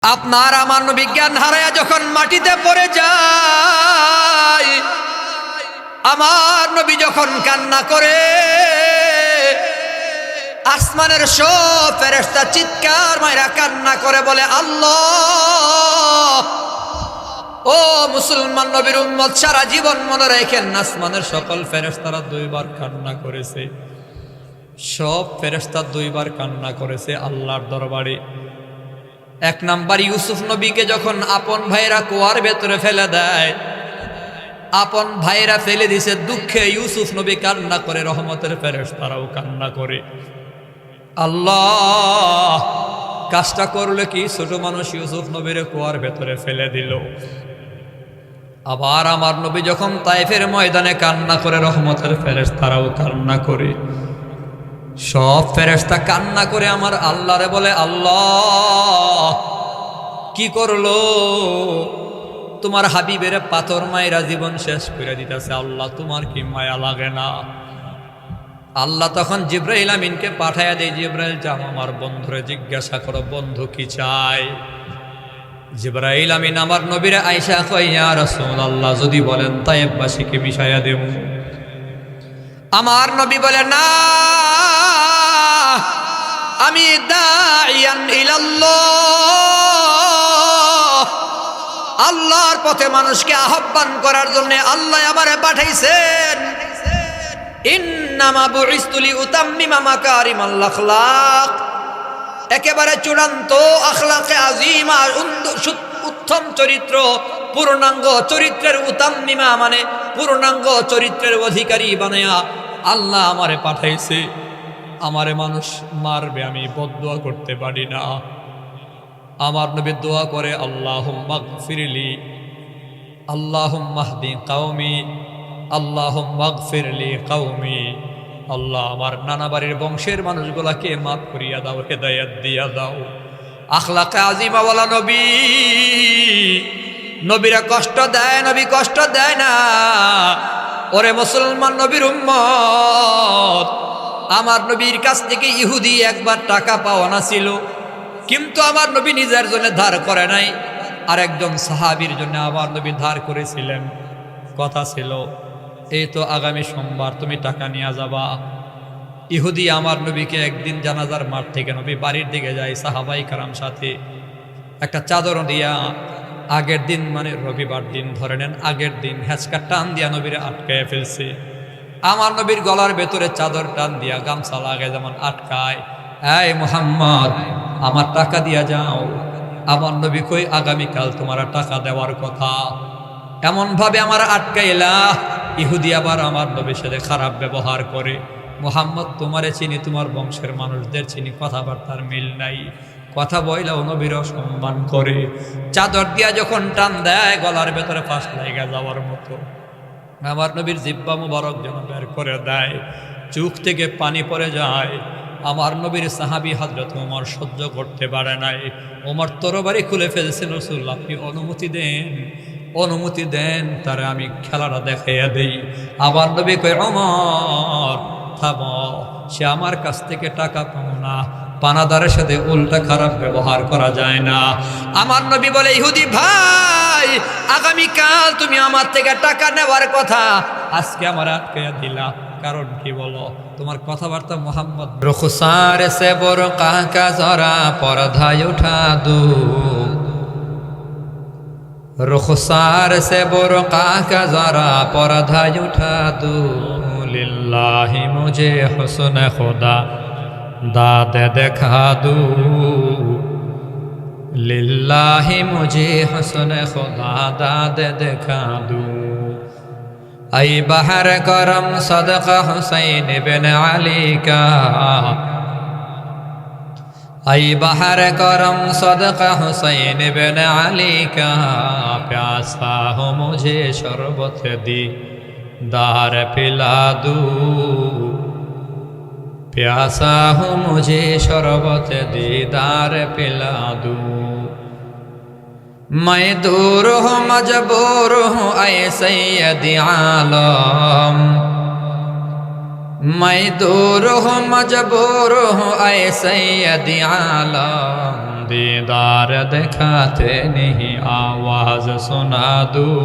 আপনার আমার নবী জ্ঞান হারায়া যখন মাটিতে পড়ে যায়, আমার নবী যখন কান্না করে, আসমানের সব ফেরেশতা চিৎকার মাইরা কান্না করে বলে, আল্লাহ, ও মুসলমান নবীর উম্মত, সারা জীবন মনে রাখেন আসমানের সকল ফেরেশতারা দুইবার কান্না করেছে। সব ফেরেশতা দুইবার কান্না করেছে আল্লাহর দরবারে। এক নাম্বার, ইউসুফ নবীকে যখন আপন ভাইরা কুয়ার ভেতরে ফেলে দেয়, আপন ভাইরা ফেলে দিছে, দুঃখে ইউসুফ নবী কান্না করে, রহমতের ফেরেশতারাও কান্না করে। আল্লাহ কাজটা করলে কি ছোট মানুষ ইউসুফ নবীর কুয়ার ভেতরে ফেলে দিল। আবার আমার নবী যখন তায়েফের ময়দানে কান্না করে, রহমতের ফেরেশতারাও কান্না করে। সব ফেরেশতা কান্না করে আমার আল্লাহরে বলে, আল্লাহ কি করলো, তোমার হাবিবের পাথর মায়েরা জীবন শেষ করে দিতেছে, আল্লাহ তোমার কি মায়া লাগে না? আল্লাহ তখন জিব্রাইল আমিনকে পাঠাইয়া দেয়, জিব্রাইল যাও আমার বন্ধুরে জিজ্ঞাসা করো, বন্ধু কি চায়। জিব্রাইল আমিন আমার নবীরে আয়েশা কয়, ইয়া রাসূলুল্লাহ, যদি বলেন তায়েফবাসীকে মিশাইয়া দেব। আমার নবী বলে, না, আমি দাইয়ান ইলাল্লাহ, আল্লাহর পথে মানুষকে আহ্বান করার জন্য আল্লাহ আমারে পাঠাইছেন। ইন্নামা বুইসতু লিউতাম্মিমা মাকারিমাল আখলাক, একেবারে চূড়ান্ত আখলাকে আজিমা, উত্তম চরিত্র, পূর্ণাঙ্গ চরিত্রের উতাম্মিমা মানে পূর্ণাঙ্গ চরিত্রের অধিকারী বানায়া আল্লাহ আমারে পাঠাইছে। আমারে মানুষ মারবে, আমি বদদুয়া করতে পারি না। আমার নবী দোয়া করে, আল্লাহুম্মা গফিরলি, আল্লাহুম্মা হদি কওমি, আল্লাহুম্মা গফিরলি কওমি। আল্লাহ আমার নানা বাড়ির বংশের মানুষগুলাকে মাফ করিয়া দাও, হেদায়েত দিয়া দাও। আখলাকে আজিমা ওয়ালা নবী, নবীরা কষ্ট দেয়, নবী কষ্ট দেয় না। ওরে মুসলমান নবীর উম্মত, আমার নবীর কাছ থেকে ইহুদি একবার টাকা পাওয়ানা ছিল, কিন্তু আমার নবী নিজের জন্য ধার করে নাই, আর একজন সাহাবীর জন্য আমার নবী ধার করেছিলেন। কথা ছিল, এই তো আগামী সোমবার তুমি টাকা নিয়ে যাবা। ইহুদি আমার নবীকে একদিন জানাজার মাঠ থেকে নবী বাড়ির দিকে যায় সাহাবাই কারাম সাথে, একটা চাদর দিয়া, আগের দিন মানে রবিবার দিন ধরে নেন, আগের দিন হেঁচকা টান দিয়া নবীরে আটকায় ফেলছে। আমার নবীর গলার ভেতরে চাদর টান দিয়া গামছা লাগায় যেমন আটকায়, এই মুহাম্মদ আমার টাকা দিয়া যাও। আমার নবী কই, আগামীকাল তোমার টাকা দেওয়ার কথা। এমন ভাবে আমার আটকাইলা। ইহুদি আবার আমার নবীর সাথে খারাপ ব্যবহার করে, মুহাম্মদ তোমারে চিনি, তোমার বংশের মানুষদের চিনি, কথাবার্তার মিল নাই, কথা বইলাও নবীর সম্মান করে। চাদর দিয়া যখন টান দেয়, গলার ভেতরে ফাঁস লাগা যাওয়ার মতো। আমার নবীর জিব্বা মুবারক যেন বের করে দেয়, চোখ থেকে পানি পড়ে যায়। আমার নবীর সাহাবী হযরত ওমর সহ্য করতে পারে নাই। ওমর তরবারি খুলে ফেলছে, রাসূলুল্লাহ আপনি অনুমতি দেন, অনুমতি দেন, তারে আমি খেলাটা দেখাইয়া দেই। আমার নবী কয়, ওমর থামো, সে আমার কাছ থেকে টাকা পাও না, পানাদারের সাথে উল্টা খারাপ ব্যবহার করা যায় না। আমার নবী বলে, ইহুদি ভাই, আগামীকাল তুমি আমার থেকে টাকা নেওয়ার কথা, আজকে আমার আটকাইয়া দিলা, কারণ কি বলো? তোমার কথাবার্তা মোহাম্মদ রুখসার সে বড় কাকা জরা পরধায় উঠা দু, रुखसार से बुरक़ा का ज़रा पर्दा उठा दूँ, लिल्लाहि मुझे हुस्न खुदा दाद दिखा दूँ, लिल्लाहि मुझे हुस्न खुदा दाद दिखा दूँ। ऐ बहर करम सदक़ा हुसैन बिन अली का, ऐ बहर करम सदक़ा हुसैन बिन अली का, प्यासा हो मुझे शरबत दी दार पिला दूँ, प्यासा हो मुझे शरबत दी दार पिला दूँ। मैं दूर हूँ मजबूर हूँ ऐ सैयद आलम, मैं दूर हूँ मजबूर हूँ ऐ सैयदी आलम, दीदार दिखाते नहीं आवाज सुना दूँ,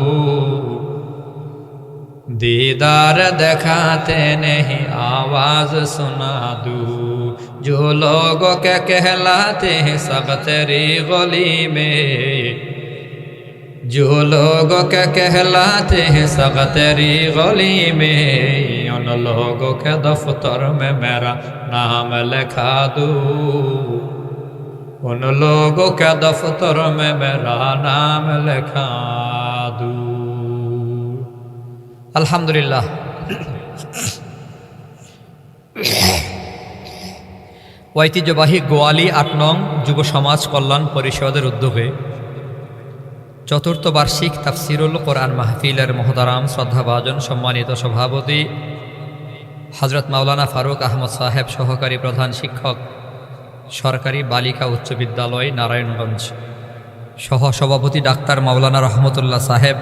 दीदार दिखाते नहीं आवाज सुना दूँ। जो लोगों के कहलाते हैं सब तेरी गली में, जो लोगों के कहलाते हैं सब तेरी गली में, उन लोगों के दफ्तर में मेरा नाम लिखा दूँ, उन लोगों के दफ्तर में मेरा नाम लिखा दूँ। আলহামদুলিল্লাহ। ঐতিহ্যবাহী গোয়ালি ৮ নং যুব সমাজ কল্যাণ পরিষদের উদ্যোগে চতুর্থ বার্ষিক তাফসিরুল কোরআন মাহফিলের মহতারাম শ্রদ্ধাভাজন সম্মানিত সভাপতি হযরত মাওলানা ফারুক আহমদ সাহেব, সহকারী প্রধান শিক্ষক, সরকারি বালিকা উচ্চ বিদ্যালয় নারায়ণগঞ্জ, সহ সভাপতি ডাক্তার মাওলানা রহমতুল্লাহ সাহেব,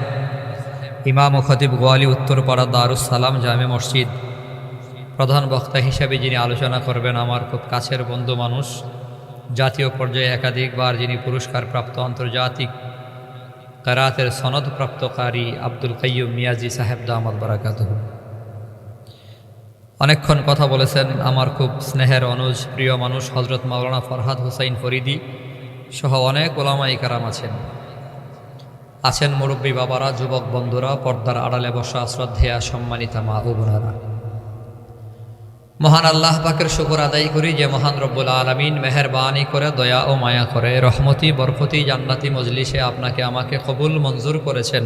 ইমাম ও খতিব গোয়ালি উত্তরপাড়া দারুস সালাম জামে মসজিদ, প্রধান বক্তা হিসেবে যিনি আলোচনা করবেন আমার খুব কাছের বন্ধু মানুষ, জাতীয় পর্যায়ে একাধিকবার যিনি পুরস্কার প্রাপ্ত আন্তর্জাতিক কেরাতের সনদপ্রাপ্তকারী আব্দুল কাইয়ুম মিয়াজি সাহেব দামাত বারাকাতুহু। অনেকক্ষণ কথা বলেছেন আমার খুব স্নেহের অনুজ প্রিয় মানুষ হজরত মাওলানা ফরহাদ হুসাইন ফরিদি সহ অনেক ওলামায়ে কেরাম আছেন মুরব্বী বাবারা, যুবক বন্ধুরা, পর্দার আড়ালে বসা শ্রদ্ধেয়া সম্মানিতা মা ও বোনেরা। মহান আল্লাহ পাকের শুকর আদায় করি যে মহান রব্বুল আলামিন মেহেরবানি করে দয়া ও মায়া করে রহমতি বরকতি জান্নাতি মজলিসে আপনাকে আমাকে কবুল মঞ্জুর করেছেন।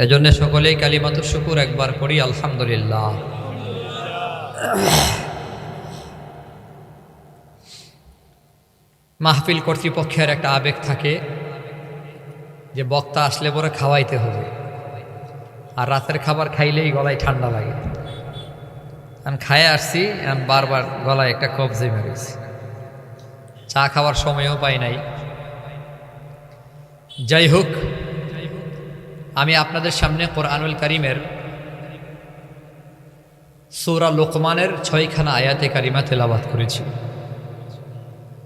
এজন্য সকলেই কালিমাতুর শুকুর একবার করি আলহামদুলিল্লাহ। মাহফিল কর্তৃপক্ষের একটা আবেগ থাকে যে বক্তা আসলে পরে খাওয়াইতে হবে, আর রাতের খাবার খাইলেই গলায় ঠান্ডা লাগে। আমি খায়ে আসছি, আমি বারবার গলায় একটা কফ জমে গেছি, চা খাওয়ার সময়ও পাই নাই। যাই হোক, আমি আপনাদের সামনে কোরআনুল কারীমের সূরা লোকমানের 6খানা আয়াতে কারিমা তেলাওয়াত করেছি।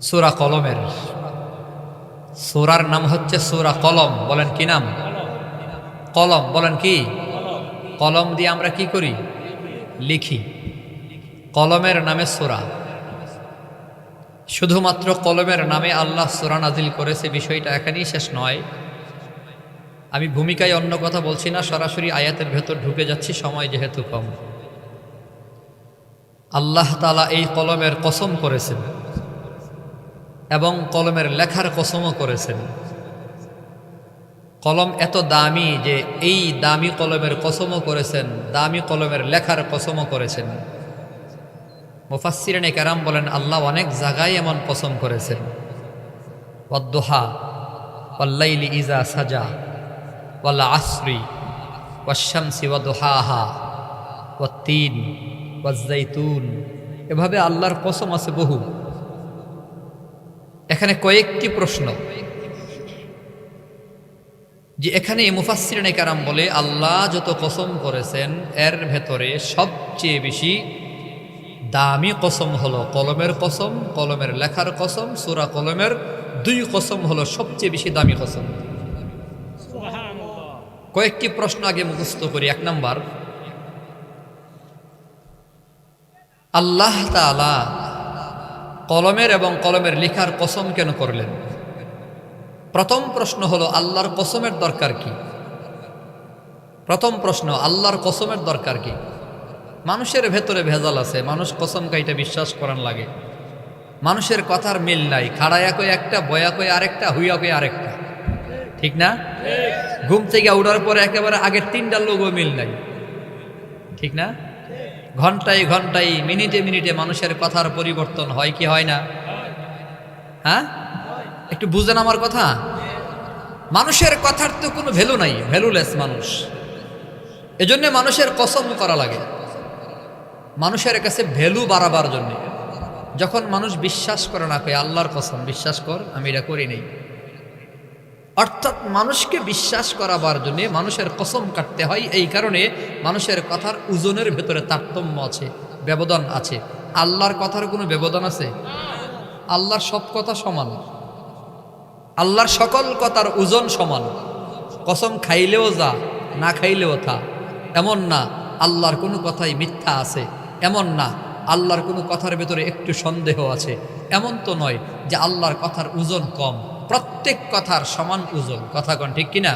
সূরা কলমের, সূরার নাম হচ্ছে সূরা কলম। বলেন কি নাম? কলম। বলেন কি? কলম দিয়ে আমরা কি করি? লিখি। কলমের নামে সূরা। শুধুমাত্র কলমের নামে আল্লাহ সূরা নাজিল করেছে, বিষয়টা এখানেই শেষ নয়। আমি ভূমিকায় অন্য কথা বলছি না, সরাসরি আয়াতের ভেতর ঢুকে যাচ্ছি, সময় যেহেতু কম। আল্লাহ তাআলা এই কলমের কসম করেছেন এবং কলমের লেখার কসমও করেছেন। কলম এত দামি যে এই দামি কলমের কসমও করেছেন, দামি কলমের লেখার কসমও করেছেন। মুফাসসিরিনে কেরাম বলেন আল্লাহ অনেক জায়গায় এমন কসম করেছেন। ওয়াদ-দুহা ওয়াল-লাইলি ইযা সাজা ওয়াল আসরি ওয়াশ-শামসি ওয়া-দুহাহা ওয়াত-তিন ওয়াজ-যাইতুন। এভাবে আল্লাহর কসম আছে বহু। এখানে কয়েকটি প্রশ্ন যে এখানে মুফাসসিরিনে কেরাম বলে আল্লাহ যত কসম করেছেন এর ভেতরে সবচেয়ে বেশি দামি কসম হলো কলমের কসম, কলমের লেখার কসম। সূরা কলমের 2 কসম হলো সবচেয়ে বেশি দামি কসম। কয়েকটি প্রশ্ন আগে মুখস্থ করি। 1 নাম্বার, আল্লাহ তাআলা কলমের এবং কলমের লেখার কসম কেন করলেন? প্রথম প্রশ্ন হলো আল্লাহর কসমের দরকার কি? প্রথম প্রশ্ন, আল্লাহর কসমের দরকার কি? মানুষের ভেতরে ভেজাল আছে, মানুষ কসম কাইটা বিশ্বাস করার লাগে। মানুষের কথার মিল নাই, খাড়ায়া কই একটা, বয়া কই আরেকটা, হুইয়া কই আরেকটা, ঠিক না? ঘুম থেকে উঠার পরে একেবারে আগের 3টা লোগও মিল নাই, ঠিক না? ঘন্টায় ঘন্টায় মিনিটে মিনিটে মানুষের কথার পরিবর্তন হয় কি হয় না? হ্যাঁ, একটু বুঝেন আমার কথা। মানুষের কথার তো কোনো ভ্যালু নাই, ভ্যালুলেস মানুষ। এজন্য মানুষের কসম করা লাগে, মানুষের কাছে ভ্যালু বাড়াবার জন্য। যখন মানুষ বিশ্বাস করে না, কই আল্লাহর কসম বিশ্বাস কর, আমি এটা করি নাই। অর্থাৎ মানুষকে বিশ্বাস করাবার জন্য মানুষের কসম কাটতে হয়। এই কারণে মানুষের কথার ওজনের ভেতরে তারতম্য আছে, ব্যবধান আছে। আল্লাহর কথার কোনো ব্যবধান আছে? আল্লাহর সব কথা সমান, আল্লাহর সকল কথার ওজন সমান। কসম খাইলেও যা, না খাইলেও থা, এমন না। আল্লাহর কোনো কথাই মিথ্যা আছে, এমন না। আল্লাহর কোনো কথার ভেতরে একটু সন্দেহ আছে, এমন তো নয় যে আল্লাহর কথার ওজন কম। প্রত্যেক কথার সমান ওজন। কথা কন ঠিক কিনা?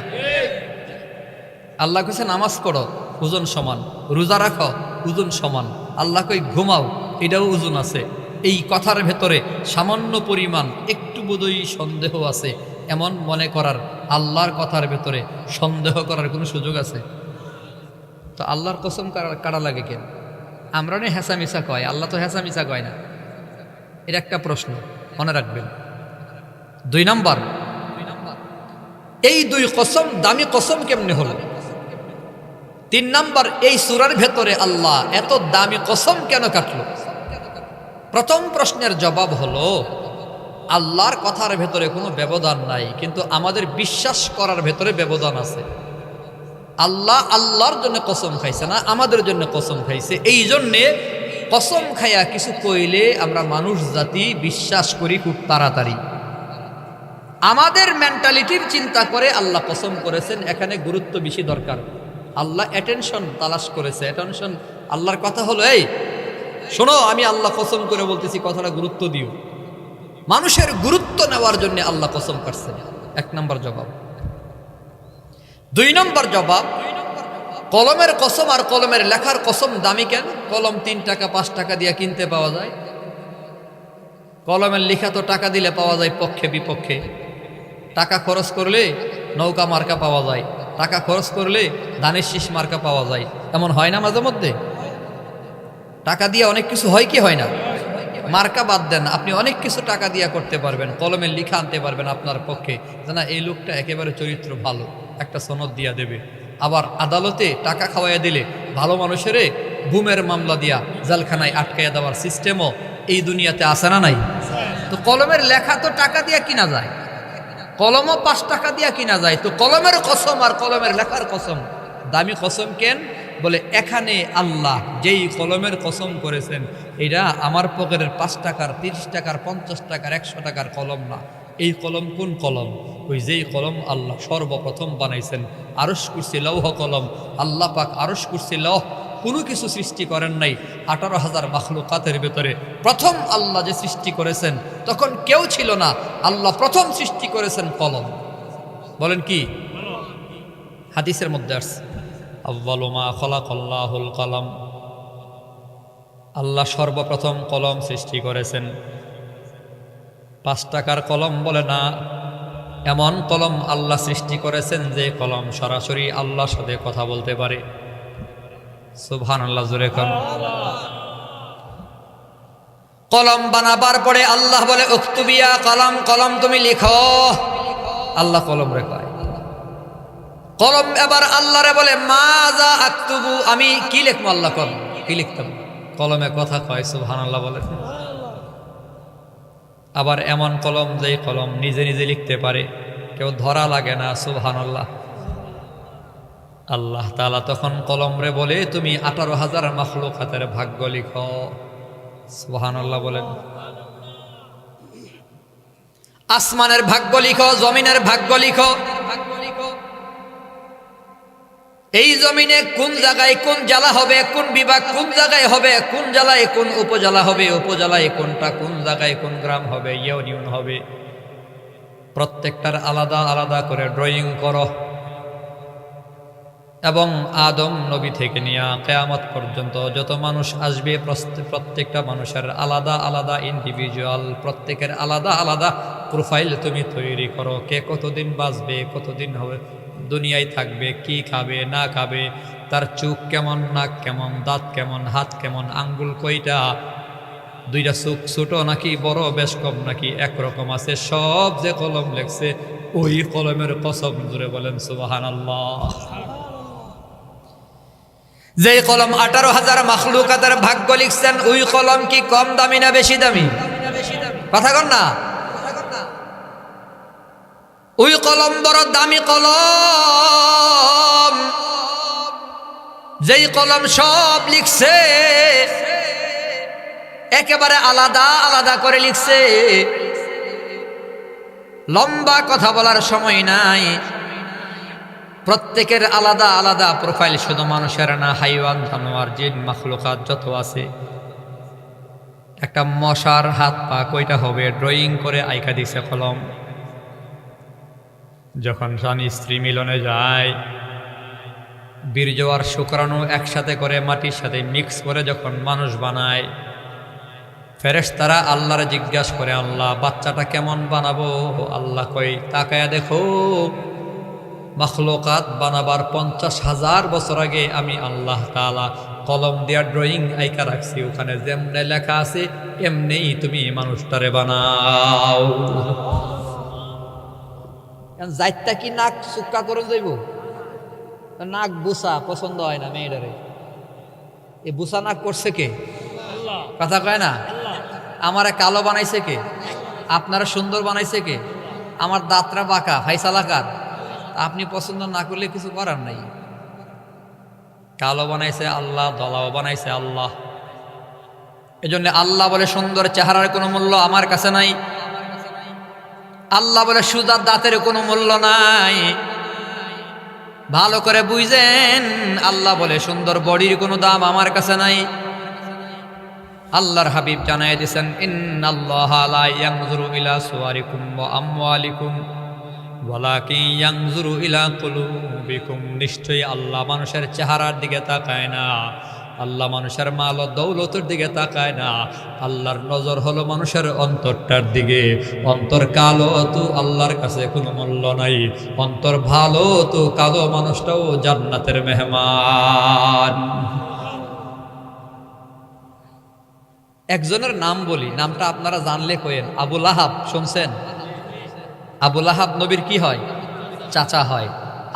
আল্লাহ কইছে নামাজ পড়ো, ওজন সমান। রোজা রাখো, ওজন সমান। আল্লাহ কই ঘুমাও, এটাও ওজন আছে। এই কথার ভেতরে সামান্য পরিমাণ একটু বোধহয় সন্দেহ আছে, এমন মনে করার আল্লাহর কথার ভেতরে সন্দেহ করার কোনো সুযোগ আছে? তো আল্লাহর কসম কারা লাগে কেন? আমরা না হেঁচা মিছা কয়, আল্লাহ তো হেঁচা মিছা কয় না। এটা একটা প্রশ্ন মনে রাখবেন। 2 নম্বর, এই 2 কসম দামি কসম কেমনে হলো? 3 নম্বর, এই সূরার ভেতরে আল্লাহ এত দামি কসম কেন কাটলো? প্রথম প্রশ্নের জবাব হলো, আল্লাহর কথার ভেতরে কোনো ব্যবধান নাই, কিন্তু আমাদের বিশ্বাস করার ভেতরে ব্যবধান আছে। আল্লাহ আল্লাহর জন্য কসম খাইছে না, আমাদের জন্য কসম খাইছে। এই জন্যে কসম খাইয়া কিছু কইলে আমরা মানুষ জাতি বিশ্বাস করি খুব তাড়াতাড়ি। আমাদের মেন্টালিটির চিন্তা করে আল্লাহ কসম করেছেন, এখানে গুরুত্ব বেশি দরকার। আল্লাহ অ্যাটেনশন তালাশ করেছে, অ্যাটেনশন। আল্লাহর কথা হলো, এই শোনো, আমি আল্লাহ কসম করে বলতেছি, কথাটা গুরুত্ব দিও। মানুষের গুরুত্ব নেওয়ার জন্য আল্লাহ কসম করছেন। 1 নম্বর জবাব। 2 নম্বর জবাব, কলমের কসম আর কলমের লেখার কসম দামি কেন? কলম 3 টাকা 5 টাকা দিয়ে কিনতে পাওয়া যায়। কলমের লেখা তো টাকা দিলে পাওয়া যায়, পক্ষে বিপক্ষে। টাকা খরচ করলে নৌকা মার্কা পাওয়া যায়, টাকা খরচ করলে ধানের শীষ মার্কা পাওয়া যায়। এমন হয় না মাঝে মধ্যে? টাকা দিয়ে অনেক কিছু হয় কি হয় না? মার্কা বাদ দেন, আপনি অনেক কিছু টাকা দিয়ে করতে পারবেন। কলমের লিখা আনতে পারবেন আপনার পক্ষে, জানা এই লোকটা একেবারে চরিত্র ভালো, একটা সনদ দিয়া দেবে। আবার আদালতে টাকা খাওয়াইয়া দিলে ভালো মানুষেরে গুমের মামলা দিয়া জেলখানায় আটকাইয়া দেওয়ার সিস্টেমও এই দুনিয়াতে আসে না নাই? তো কলমের লেখা তো টাকা দিয়া কিনা যায়, কলমও 5 টাকা দিয়া কিনা যায়। তো কলমের কসম আর কলমের লেখার কসম দামি কসম কেন? বলে এখানে আল্লাহ যেই কলমের কসম করেছেন, এটা আমার পকেটের 5 টাকার 30 টাকার 50 টাকার 100 টাকার কলম না। এই কলম কোন কলম? ওই যেই কলম আল্লাহ সর্বপ্রথম বানাইছেন, আরশ কুরসি লৌহ কলম। আল্লাহ পাক আরশ কুরসি লৌহ কোনো কিছু সৃষ্টি করেন নাই। 18,000 মাখলুকাতের ভেতরে প্রথম আল্লাহ যে সৃষ্টি করেছেন, তখন কেউ ছিল না। আল্লাহ প্রথম সৃষ্টি করেছেন কলম। বলেন কি? হাদিসের মধ্যে আসছে, আউয়ালু মা খালাকাল্লাহুল কলম। আল্লাহ সর্বপ্রথম কলম সৃষ্টি করেছেন। 5 টাকার কলম বলে না, এমন কলম আল্লাহ সৃষ্টি করেছেন যে কলম সরাসরি আল্লাহর সাথে কথা বলতে পারে। সুবহানাল্লাহ, জোরে কোন। কলম বানাবার পরে আল্লাহ বলে উক্তুবিয়া কলম, কলম তুমি লিখো। আল্লাহ কলম রেখায়। কলম এবার আল্লাহরে বলে মাজা আক্তুবু, আমি কি লিখবো? আল্লাহ কলম কি লিখতাম? কলমে কথা কয়। সুবহানাল্লাহ বলে। আবার এমন কলম যেই কলম নিজে নিজে লিখতে পারে, কেউ ধরা লাগে না। সুবহানাল্লাহ। আল্লাহ তাআলা তখন কলম রে বলে তুমি 18,000 মাখলুকাতের ভাগ্য লিখো। সুবহানাল্লাহ বলেন। আসমানের ভাগ্য লিখো, জমিনের ভাগ্য লিখো। এই জমিনে কোন জায়গায় কোন জেলা হবে, কোন বিভাগ কোন জায়গায় হবে, কোন জেলায় কোন উপজেলা হবে, উপজেলায় কোনটা কোন জায়গায় কোন গ্রাম হবে, ইউনিয়ন হবে, প্রত্যেকটার আলাদা আলাদা করে ড্রয়িং করো। এবং আদম নবী থেকে নিয়ে কিয়ামত পর্যন্ত যত মানুষ আসবে, প্রত্যেকটা মানুষের আলাদা আলাদা ইন্ডিভিজুয়াল, প্রত্যেকের আলাদা আলাদা প্রোফাইল তুমি তৈরি করো। কে কতদিন বাঁচবে, কতদিন হবে দুনিয়ায় থাকবে, কি খাবে না খাবে, তার চোখ কেমন, নাক কেমন, দাঁত কেমন, হাত কেমন, আঙ্গুল কয়টা, 2টা চোখ ছোট নাকি বড়, বেশ কম নাকি একরকম আছে, সব যে কলম লেখছে ওই কলমের কসম। জোরে বলেন সুবহানাল্লাহ। যে কলম 18,000 মাখলুকাতের ভাগ্য লিখছেন, ওই কলম কি কম দামি না বেশি দামি? কথা কন না। ওই কলম বড় দামি কলম। যেই কলম সব লিখছে, একেবারে আলাদা আলাদা করে লিখছে। লম্বা কথা বলার সময় নাই, প্রত্যেকের আলাদা আলাদা প্রোফাইল, শুধু মানুষের না, হাইওয়ান, জানোয়ার, জিন, মাখলুকাত যত আছে। একটা মশার হাত পা কয়টা হবে ড্রয়িং করে আইকা দিছে কলম। যখন স্বামী স্ত্রী মিলনে যায়, বীর্য আর শুক্রাণু একসাথে করে মাটির সাথে মিক্স করে যখন মানুষ বানায়, ফেরেশতারা আল্লাহরে জিজ্ঞাসা করে, আল্লাহ বাচ্চাটা কেমন বানাবো? আল্লাহ কই, তাকায়া দেখো, মাখলুকাত বানাবার 50,000 বছর আগে আমি আল্লাহ তাআলা কলম দিয়া ড্রয়িং আইকা রাখছি, ওখানে যেমনে লেখা আছে এমনিই তুমি মানুষটারে বানাও। যাইতা কি নাক চুক্কা করে যাইব? নাক বুসা পছন্দ হয় না মেয়েটারে, এই বুসা নাক করছে কে? কথা কয় না? আমারে কালো বানাইছে কে? আপনারা সুন্দর বানাইছে কে? আমার দাঁতরা বাঁকা, ফাইসালাকার, আপনি পছন্দ না করলে কিছু করার নাই। কালো বানাইছে আল্লাহ, দলাও বানাইছে আল্লাহ। এজন্য আল্লাহ বলে সুন্দর চেহারার কোনো মূল্য আমার কাছে নাই। আল্লাহ বলে সুজার দাঁতের কোনো মূল্য নাই। ভালো করে বুঝেন, আল্লাহ বলে সুন্দর বডির কোনো দাম আমার কাছে নাই। আল্লাহর হাবিব জানায় দিয়েছেন, ইন্নাল্লাহা লা ইয়ানজুরু ইলা সুওয়ারিকুম ওয়া আমওয়ালিকুম ওয়ালাকিন ইয়ানজুরু ইলা কুলুবিকুম। নিশ্চয়ই আল্লাহ মানুষের চেহারার দিকে তাকায় না, আল্লাহ মানুষের মাল ও দৌলতের দিকে তাকায় না, আল্লাহর নজর হলো মানুষের অন্তরটার দিকে। অন্তর কালো তো আল্লাহর কাছে কোনো মূল্য নাই, অন্তর ভালো তো কালো মানুষটাও জান্নাতের মেহমান। একজনের নাম বলি, নামটা আপনারা জানলে কইেন, আবু লাহাব। শুনছেন? আবু লাহাব নবীর কি হয়? চাচা হয়।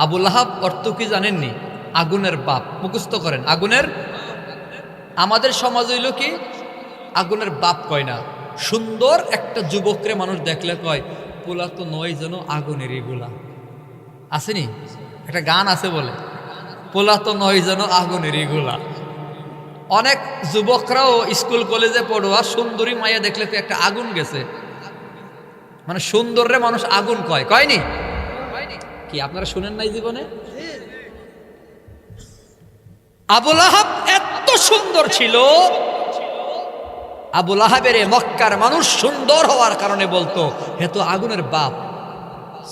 আবু লাহাব অর্থ কি জানেননি? আগুনের বাপ। মুখস্থ করেন, আগুনের। আমাদের সমাজ হইল কি, আগুনের বাপ কয় না, সুন্দর একটা যুবকরে মানুষ দেখলে কয়, পোলা তো নয় যেন আগুনেরই গোলা। আসেনি? একটা গান আছে বলে, পোলা তো নয় যেন আগুনেরই গোলা। অনেক যুবকরাও স্কুল কলেজে পড়ুয়া সুন্দরী মাইয়া দেখলে তো একটা আগুন গেছে, মানে সুন্দররে মানুষ আগুন কয়, কয়নি? কি আপনারা শুনেন নাই জীবনে? আবু লাহাব এত সুন্দর ছিল, আবু লাহাবের মক্কার মানুষ সুন্দর হওয়ার কারণে বলতো, হে তো আগুনের বাপ।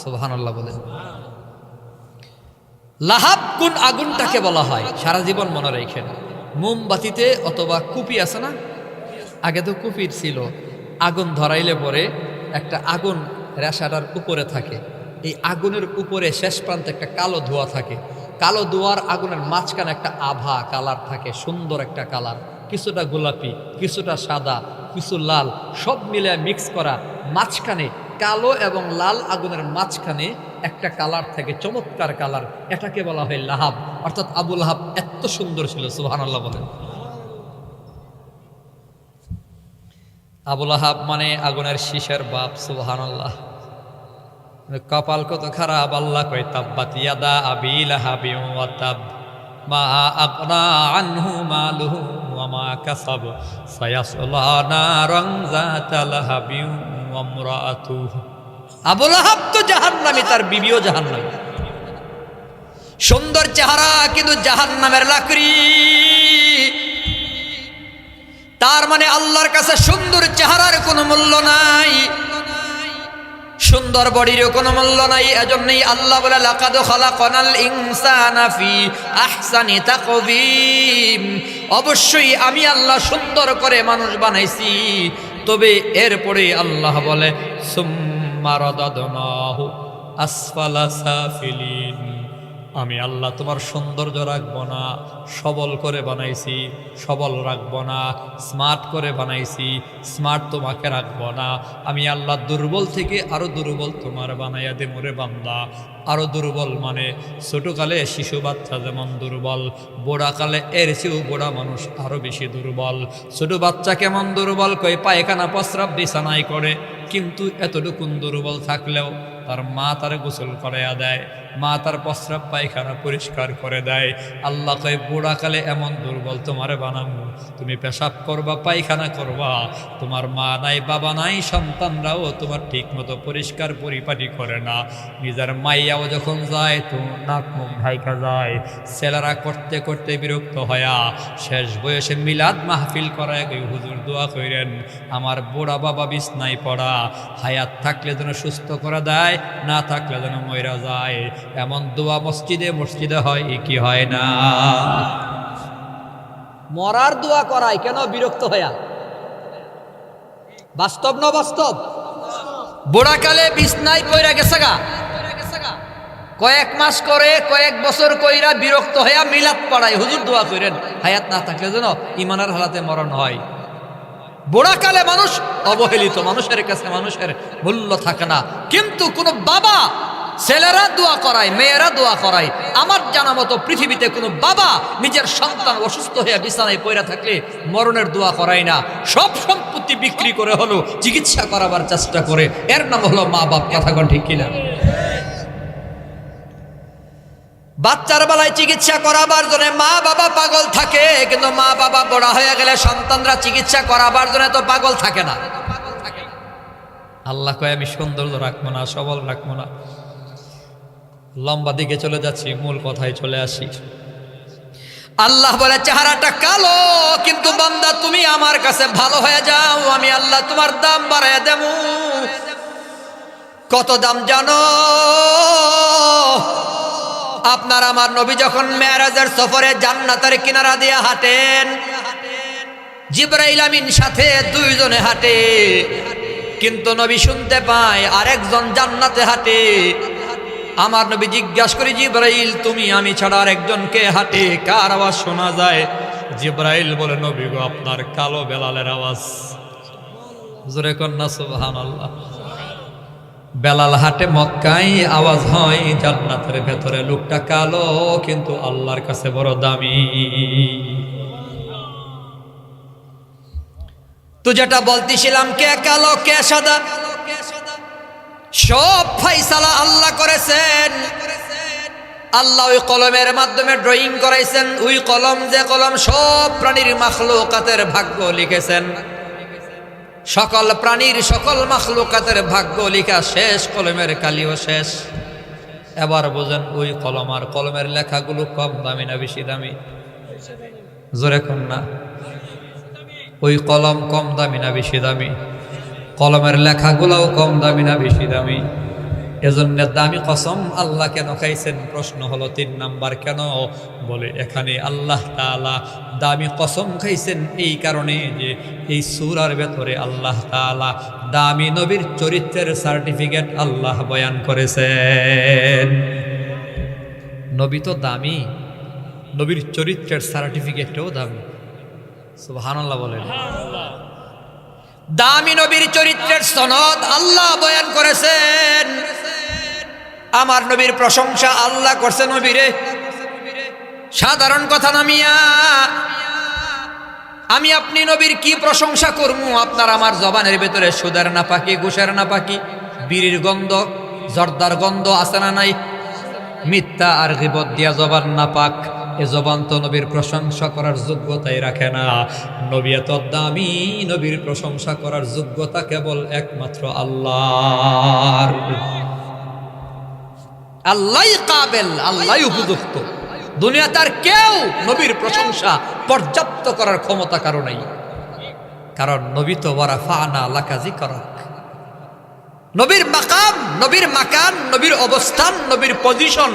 সুবহানাল্লাহ বলেন। লাহাব কোন আগুনটাকে বলা হয় সারা জীবন মনে রেখেন। মোমবাতিতে অথবা কুপি আছে না, আগে তো কুপির ছিল, আগুন ধরাইলে পরে একটা আগুন রেশাটার উপরে থাকে, এই আগুনের উপরে শেষ প্রান্তে একটা কালো ধোঁয়া থাকে, কালো ধোঁয়ার আগুনের মাঝখানে একটা আভা কালার থাকে, সুন্দর একটা কালার, কিছুটা গোলাপি, কিছুটা সাদা, কিছু লাল, সব মিলে মিক্স করা, মাঝখানে কালো এবং লাল আগুনের মাঝখানে একটা কালার থাকে, চমৎকার কালার, এটাকে বলা হয় লাহাব। অর্থাৎ আবু লাহাব এত সুন্দর ছিল। সুবহানাল্লাহ বলেন। আবু লাহাব মানে আগুনের শীষের বাপ। সুবহানাল্লাহ। কপাল কত খারাপ। আল্লাহ কয়, তাব্বাত ইয়াদা আবি লাহাবিন ওয়া তাব মা আগনা আনহু মালুহু ওয়া মা কাসাব সায়াসলা নারান যাতা লাহাবিন ওয়া ইমরাআতুহু। আবু লাহাব তো জাহান্নামী, তার বিবিও জাহান্নামী। সুন্দর চেহারা কিন্তু জাহান্নামের লাকড়ি। তার মানে আল্লাহর কাছে সুন্দর চেহারার কোনো মূল্য নাই, সুন্দর বডিরও কোনো মূল্য নাই। এজন্যই আল্লাহ বলে, লাকাদ খালাকনাল ইনসানা ফি আহসানি তাকওয়িম। অবশ্যই আমি আল্লাহ সুন্দর করে মানুষ বানাইছি। তবে এরপরে আল্লাহ বলে, সুম্মা রাদাদনাহু আসফালা সাফিলিন। আমি আল্লাহ তোমার সৌন্দর্য রাখবো না, সবল করে বানাইছি, সবল রাখবো না, স্মার্ট করে বানাইছি, স্মার্ট তোমাকে রাখবো না। আমি আল্লাহ দুর্বল থেকে আরো দুর্বল তোমার বানাইয়া দে মোরে বান্দা। আরো দুর্বল মানে ছোটকালে শিশু বাচ্চা যেমন দুর্বল, বুড়াকালে এর চেয়েও বুড়া মানুষ আরো বেশি দুর্বল। ছোট বাচ্চা কেমন দুর্বল? কই পায়খানা প্রস্রাব বিছানায় করে, কিন্তু এতটুকুন দুর্বল থাকলেও তার মা তারে গোসল করাইয়া দেয়, মা তার প্রস্রাব পায়খানা পরিষ্কার করে দেয়। আল্লাহ কয় বুড়াকালে এমন দুর্বল তোমারে বানাবো, তুমি পেশাব করবা পায়খানা করবা, তোমার মা নাই বাবা নাই, সন্তানরাও তোমার ঠিক মতো পরিষ্কার পরিপাটি করে না। নিজের মাইয়াও যখন যায় তো নাক মুখ ঢাইকা যায়। ছেলেরা করতে করতে বিরক্ত হয়া শেষ বয়সে মিলাদ মাহফিল করায় হুজুর দোয়া কইরেন আমার বুড়া বাবা বিছনায় পড়া, হায়াত থাকলে যেন সুস্থ করে দেয়, না থাকলে যেন মইরা যায়। এমন দোয়া মসজিদে মসজিদে হয় কি হয় না? মরার দোয়া করায় কেন বিরক্ত হয়া? বাস্তব না বাস্তব? বুড়াকালে বিছনায় পইরা গেছে গা, কয়েক মাস করে কয়েক বছর কইরা বিরক্ত হইয়া মিলাদ পড়ায় হুজুর দোয়া করেন হায়াত না থাকলে যেন ইমানের হালাতে মরণ হয়। বুড়াকালে মানুষ অবহেলিত, মানুষের কাছে মানুষের মূল্য থাকে না। কিন্তু কোন বাবা, ছেলেরা দোয়া করায়, মেয়েরা দোয়া করায়। আমার জানা মতো পৃথিবীতে কোনো বাবা নিজের সন্তান অসুস্থ হয়ে বিছানায় পড়ে থাকলে মরণের দোয়া করায় না। সব সম্পত্তি বিক্রি করে হলো চিকিৎসা করাবার চেষ্টা করে। এর নাম হলো মা বাপ। কথা কোন ঠিক কিনা? বাচ্চার বেলায় চিকিৎসা করাবার জন্য মা বাবা পাগল থাকে, কিন্তু মা বাবা বড় হয়ে গেলে সন্তানরা চিকিৎসা করাবার জন্য তো পাগল থাকে না। আল্লাহ কয় আমি সৌন্দর্য রাখবো না, সবল রাখবো না। লম্বা দিকে চলে যাচ্ছি, মূল কথায় চলে আসি। আল্লাহ বলে চেহারাটা কালো, কিন্তু বান্দা তুমি আমার কাছে ভালো হয়ে যাও, আমি আল্লাহ তোমার দাম বাড়ায় দেব। কত দাম জানো? আপনার আমার নবী যখন মেরাজের সফরে জান্নাতের কিনারা দিয়ে হাঁটেন, জিবরাইল আমিন সাথে দুইজনে হাঁটে, কিন্তু নবী শুনতে পায় আরেকজন জান্নাতে হাঁটে। আমার নবী জিজ্ঞাসা করি জিবরাইল তুমি আমি ছাড়া আরেকজনকে হাঁটে, কার আওয়াজ শোনা যায়? জিবরাইল বলে নবী গো আপনার কালো বেলালের আওয়াজ। জোরে কন্যা সুবহানাল্লাহ। বেলাল হাটে মক্কায়, আওয়াজ হয় জান্নাতের ভেতরে লোকটা কালো কিন্তু আল্লাহর কাছে বড় দামি। তো যেটা বলতেছিলাম, কে কালো কে সাদা সব ফাইসালা আল্লাহ করেছেন। আল্লাহ ওই কলমের মাধ্যমে ড্রয়িং করাইছেন। ওই কলম, যে কলম সব প্রাণীর মাখলুকাতের ভাগ্য লিখেছেন, সকল প্রাণীর সকল মাখলুকাতের ভাগ্য লিখা শেষ, কলমের কালিও শেষ। এবার বোঝেন ওই কলম আর কলমের লেখাগুলো কম দামি না বেশি দামি? জোরে কোন না। ওই কলম কম দামি না বেশি দামি? কলমের লেখাগুলোও কম দামি না বেশি দামি? এজন্য দামি কসম আল্লাহ কেন খাইছেন? প্রশ্ন হলো 3 নাম্বার, কেন? বলে এখানে আল্লাহ তাআলা দামি কসম খাইছেন এই কারণে যে এই সূরার ভেতরে আল্লাহ তাআলা দামি নবীর চরিত্রের সার্টিফিকেট আল্লাহ বয়ান করেছেন। নবী তো দামি, নবীর চরিত্রের সার্টিফিকেটও দামি। সুবহানাল্লাহ বলেন। দামি নবীর চরিত্রের সনদ আল্লাহ বয়ান করেছেন। আমার নবীর প্রশংসা আল্লাহ করছে নবীরে। সাধারণ কথা নামিয়া আমি আপনি নবীর কি প্রশংসা করবো? আপনার আমার জবানের ভেতরে সুদের না পাকি, ঘুষের না পাকি, বিড়ির গন্ধ, জর্দার গন্ধ আছে না নাই? মিথ্যা আর গীবত দিয়া জবান না পাক, এ জবান তো নবীর প্রশংসা করার যোগ্যতাই রাখে না। নবী এত দামি, নবীর প্রশংসা করার যোগ্যতা কেবল একমাত্র আল্লাহর। আল্লাহই কাবেল, আল্লাহই উপযুক্ত। দুনিয়া তার কেউ নবীর প্রশংসা পর্যাপ্ত করার ক্ষমতা কারো নাই। কারণ নবী তো ওয়ারাফা'না লাকা যিকরাক। নবীর মাকাম, নবীর মাকান, নবীর অবস্থান, নবীর পজিশন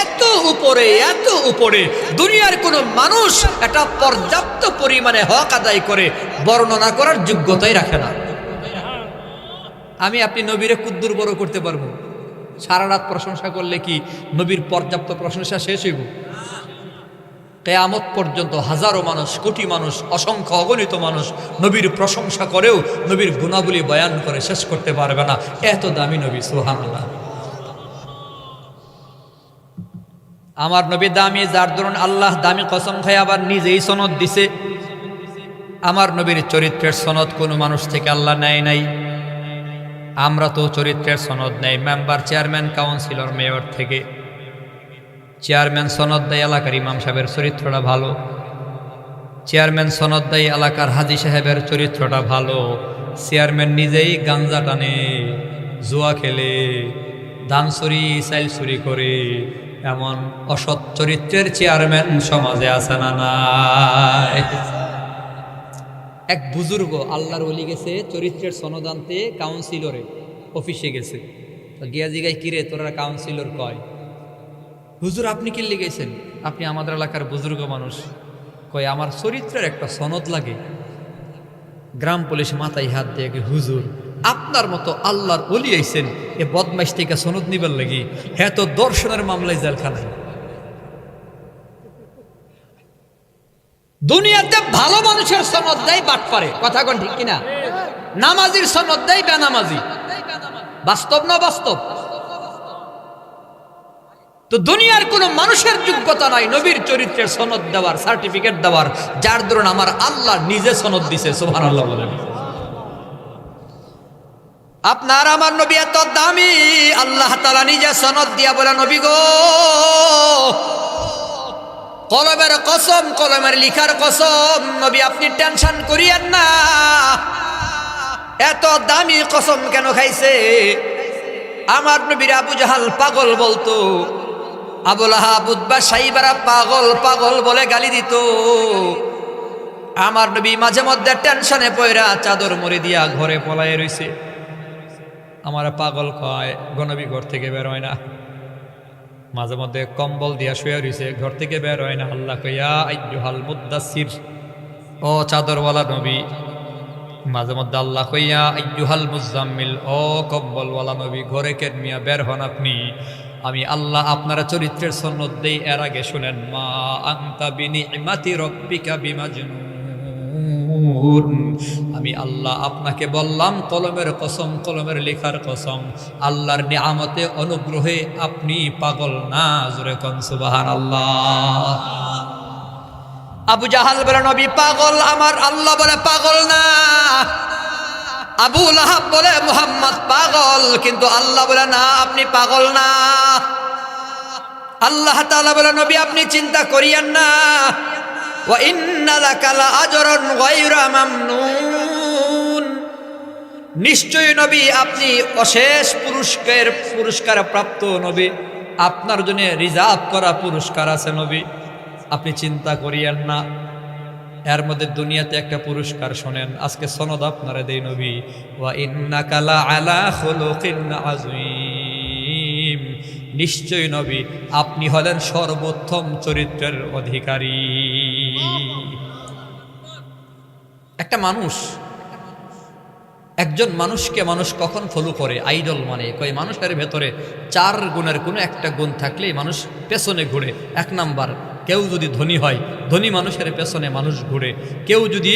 এত উপরে, এত উপরে, দুনিয়ার কোনো মানুষ এটা পর্যাপ্ত পরিমাণে হক আদায় করে বর্ণনা করার যোগ্যতাই রাখে না। আমি আপনি নবীরে কুদ্দুর বড় করতে পারবো? সারা রাত প্রশংসা করলে কি নবীর পর্যাপ্ত প্রশংসা শেষ হইব? কিয়ামত পর্যন্ত হাজারো মানুষ, কোটি মানুষ, অসংখ্য অগণিত মানুষ নবীর প্রশংসা করেও নবীর গুণাবলী বয়ান করে শেষ করতে পারবে না। এত দামি নবী, সুবহানাল্লাহ। আমার নবী দামি, যার দরুন আল্লাহ দামি কসম খায় আবার নিজেই সনদ দিছে। আমার নবীর চরিত্রের সনদ কোনো মানুষ থেকে আল্লাহ নেয় নাই। আমরা তো চরিত্রের সনদ নেই মেম্বার, চেয়ারম্যান, কাউন্সিলর, মেয়র থেকে। চেয়ারম্যান সনদ দেয় এলাকার ইমাম সাহেবের চরিত্রটা ভালো, চেয়ারম্যান সনদ দেয় এলাকার হাজী সাহেবের চরিত্রটা ভালো, চেয়ারম্যান নিজেই গাঞ্জা টানে, জুয়া খেলে, ধান চুরি চাইল চুরি করে, এমন অসৎ চরিত্রের চেয়ারম্যান সমাজে আছে না নাই? এক বুজুর্গ আল্লাহর ওলি গেছে চরিত্রের সনদ আনতে কাউন্সিলরে অফিসে গেছে, গিয়া জিগাই কিরে তোরা কাউন্সিলর কয়, হুজুর আপনি কি লিখেছেন? আপনি আমাদের এলাকার বুজুর্গ মানুষ। কয় আমার চরিত্রের একটা সনদ লাগে। গ্রাম পুলিশ মাথায় হাত দিয়ে হুজুর আপনার মতো আল্লাহর ওলি আইছেন এ বদমাইশ থেকে সনদ নিবার লাগি, হ্যাঁ তো দর্শনের মামলায় জেলখানায়। দুনিয়াতে ভালো মানুষের সনদ দেয় বাট পারে, কথা কোন ঠিক কিনা? নামাজির সনদ দেয় বেনামাজি। বাস্তব না বাস্তব? তো দুনিয়ার কোন মানুষের যোগ্যতা নাই নবীর চরিত্রের সনদ দেওয়ার, সার্টিফিকেট দেওয়ার, যার দরুন আমার আল্লাহ নিজে সনদ দিছে। সুবহানাল্লাহ বলেন। আপনার আমার নবী এত দামি, আল্লাহ তাআলা নিজে সনদ দিয়া বলে, নবী গো কলমের কসম, কলমের লিখার কসম, নবী আপনি টেনশন করিয়েন না। এত দামি কসম কেন খাইছে? আমার নবীর আবু জাহাল পাগল বলতো, আবু লাহাব উতবা সাইবারা পাগল পাগল বলে গালি দিত। আমার নবী মাঝে মধ্যে টেনশনে পয়রা চাদর মুড়ি দিয়া ঘরে পলায়ে রইছে। আমার পাগল কয় গনবী ঘর থেকে বের হয় না, মাঝে মধ্যে কম্বল দিয়া শুয়ে রইছে, ঘর থেকে বের হয় না। আল্লাহ কইয়া আইয়ুহাল মুদ্দাসির, ও চাদরওয়ালা নবী। মাঝে মধ্যে আল্লাহ কইয়া আইয়ুহাল মুজাম্মিল, ও কম্বলওয়ালা নবী ঘরে কেন মিয়া বের হন আপনি। আমি আল্লাহ আপনারা চরিত্রের সনদ দেই, এর আগে শুনেন, মা আনতা বিনিমাতি রব্বিকা বিমাজনুন। আমি আল্লাহ আপনাকে বললাম কলমের কসম, কলমের লেখার কসম, আল্লাহর নিয়ামতে অনুগ্রহে আপনি পাগল না। জোরে কোন সুবহানাল্লাহ। আবু জাহাল বলে নবী পাগল, আমার আল্লাহ বলে পাগল না। আবু লাহাব বলে মুহাম্মদ পাগল, কিন্তু আল্লাহ বলে না আপনি পাগল না। আল্লাহ তাআলা বলে নবী আপনি চিন্তা করিয়েন না, ওয়া ইন্না লাকা লাআজরান গায়রা মামনুন। নিশ্চয়ই নবী আপনি অশেষ পুরস্কার প্রাপ্ত নবী, আপনার জন্য রিজার্ভ করা পুরস্কার আছে নবী, আপনি চিন্তা করিয়েন না। এর মধ্যে দুনিয়াতে একটা পুরস্কার শোনেন, আজকে সনদ আপনারা দেই নবী, ওয়া ইন্নাকা লাআলা খুলুকিন আযীম। নিশ্চয়ই নবী আপনি হলেন সর্বোত্তম চরিত্রের অধিকারী। একটা মানুষ, একজন মানুষকে মানুষ কখন ফলো করে? আইডল মানে কই মানুষের ভেতরে 4 গুণের কোনো একটা গুণ থাকলেই মানুষ পেছনে ঘুরে। 1 নাম্বার, কেউ যদি ধনী হয়, ধনী মানুষের পেছনে মানুষ ঘুরে। কেউ যদি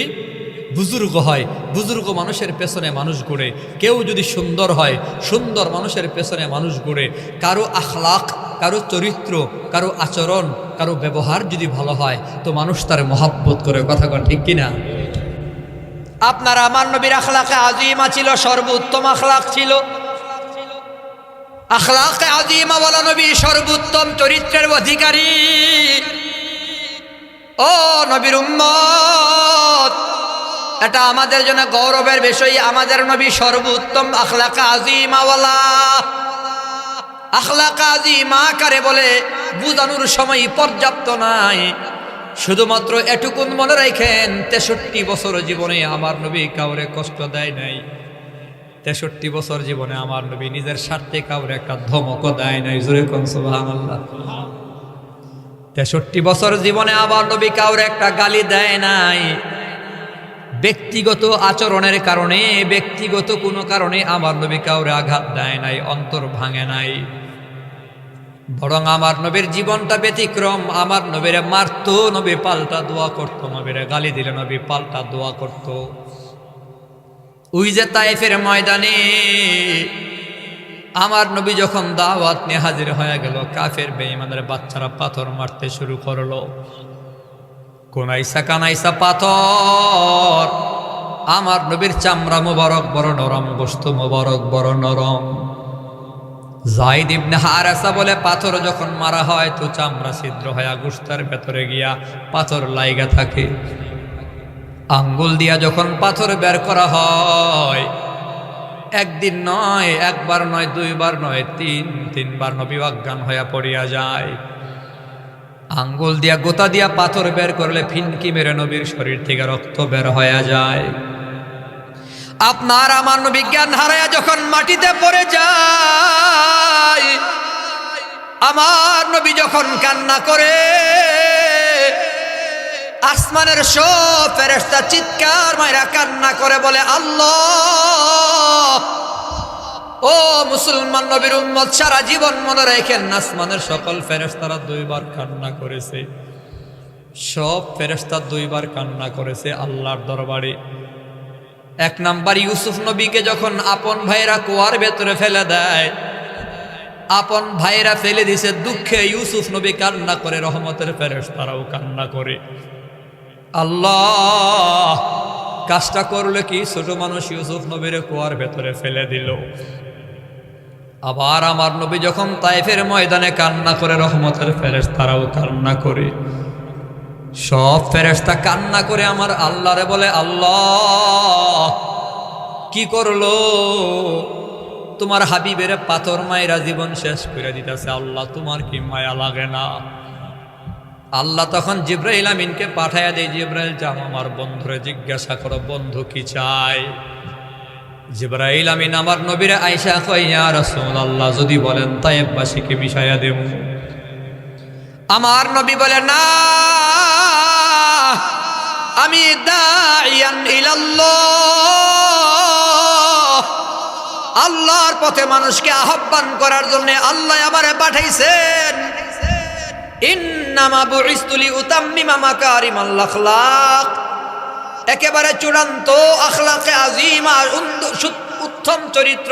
বুজুর্গ হয়, বুজুর্গ মানুষের পেছনে মানুষ ঘুরে। কেউ যদি সুন্দর হয়, সুন্দর মানুষের পেছনে মানুষ ঘুরে। কারো আখলাক, কারো চরিত্র, কারো আচরণ, কারো ব্যবহার যদি ভালো হয় তো মানুষ তার মহব্বত করে। কথা কন ঠিক কিনা? আপনার আমার নবীর আখলাকে আজিমা ছিল, সর্বোত্তম আখলাক ছিল। আখলাকে আজিমা বলা নবী সর্বোত্তম চরিত্রের অধিকারী। ও নবীর উম্মত, এটা আমাদের জন্য গৌরবের বিষয়। আমাদের নবী সর্বোত্তম আখলাকে আজিমাওয়ালা। আখলাকে আজিমা কারে বলে বুঝানোর সময় পর্যাপ্ত নাই। শুধুমাত্র এটুকুন মনে রাখেন, 63 বছর জীবনে আমার নবী কাউরে কষ্ট দেয় নাই। 63 বছর জীবনে আমার নবী নিজের স্বার্থে কাউরে একটা ধমকও দেয় নাই। জোরে কোন সুবহানাল্লাহ। 63 বছর জীবনে আমার নবী কাউরে একটা গালি দেয় নাই। ব্যক্তিগত আচরণের কারণে, ব্যক্তিগত কোনো কারণে আমার নবী কাউরে আঘাত দেয় নাই, অন্তর ভাঙে নাই। বরং আমার নবীর জীবনটা ব্যতিক্রম। আমার নবীরে মারত, নবী পাল্টা দোয়া করত। নবীরে গালি দিলে নবী পাল্টা দোয়া করত। ওই যে তায়েফের ময়দানে আমার নবী যখন দাওয়াত নিয়ে হাজির হয়ে গেল, কাফের বেঈমানের বাচ্চারা পাথর মারতে শুরু করলো। কোনাইসা কানাইসা পাথর। আমার নবীর চামড়া মোবারক বড় নরম, গোশত মোবারক বড় নরম। যায়েদ ইবনে হারেসা বলে পাথর যখন মারা হয় তো চামড়া ছিদ্র হয় গোশতের ভেতরে গিয়া পাথর লাইগা থাকে। আঙ্গুল দিয়া যখন পাথর বের করা হয়, একদিন নয়, একবার নয়, দুইবার নয়, তিনবার নবী অজ্ঞান হইয়া পড়িয়া যায়। আঙ্গুল দিয়া গোতা দিয়া পাথর বের করলে ফিনকি মেরে নবীর শরীর থেকে রক্ত বের হইয়া যায়। আপনার আমার নবী জ্ঞান হারায়া যখন মাটিতে পড়ে যায়, আমার নবী যখন কান্না করে, আসমানের সব ফেরেশতা চিৎকার মাইরা কান্না করে বলে, আল্লাহ, ও মুসলমান নবীর উম্মত সারা জীবন মনে রাখেন, আসমানের সকল ফেরেশতারা দুইবার কান্না করেছে, সব ফেরেশতা দুইবার কান্না করেছে আল্লাহর দরবারে। এক নাম্বার ইউসুফ নবীকে যখন আপন ভাইরা কুয়ার ভেতরে ফেলে দেয়, আপন ভাইরা ফেলে দিছে, দুঃখে ইউসুফ নবী কান্না করে, রহমতের ফেরেশতারাও কান্না করে। আল্লাহ কাজটা করলে কি ছোট মানুষ ইউসুফ নবীর কুয়ার ভেতরে ফেলে দিল। আবার আমার নবী যখন তায়েফের ময়দানে কান্না করে, রহমতের ফেরেশতারাও কান্না করে, সব ফেরেশতা কান্না করে আমার আল্লাহরে বলে, আল্লাহ কি করলো, তোমার হাবিবের পাথর মাইরা জীবন শেষ করে দিতেছে, আল্লাহ তোমার কি মায়া লাগে না? আল্লাহ তখন জিব্রাইল আমিনকে পাঠাইয়া দেয়, জিব্রাইল যাও আমার বন্ধুরে জিজ্ঞাসা করো বন্ধু কি চায়। জিব্রাইল আমিন আমার নবীরে আয়েশা কয়, ইয়া রাসূলুল্লাহ যদি বলেন তায়েফবাসীকে মিশাইয়া দেব। আমার নবী বলে, না, আমি দাইয়ান ইলাল্লাহ, আল্লাহর পথে মানুষকে আহ্বান করার জন্য আল্লাহ আমারে পাঠাইছেন। ইন্নামা বুইসতু লিউতাম্মিমা মাকারিমাল আখলাক, একেবারে চূড়ান্ত আখলাকে আজিমা, উত্তম চরিত্র,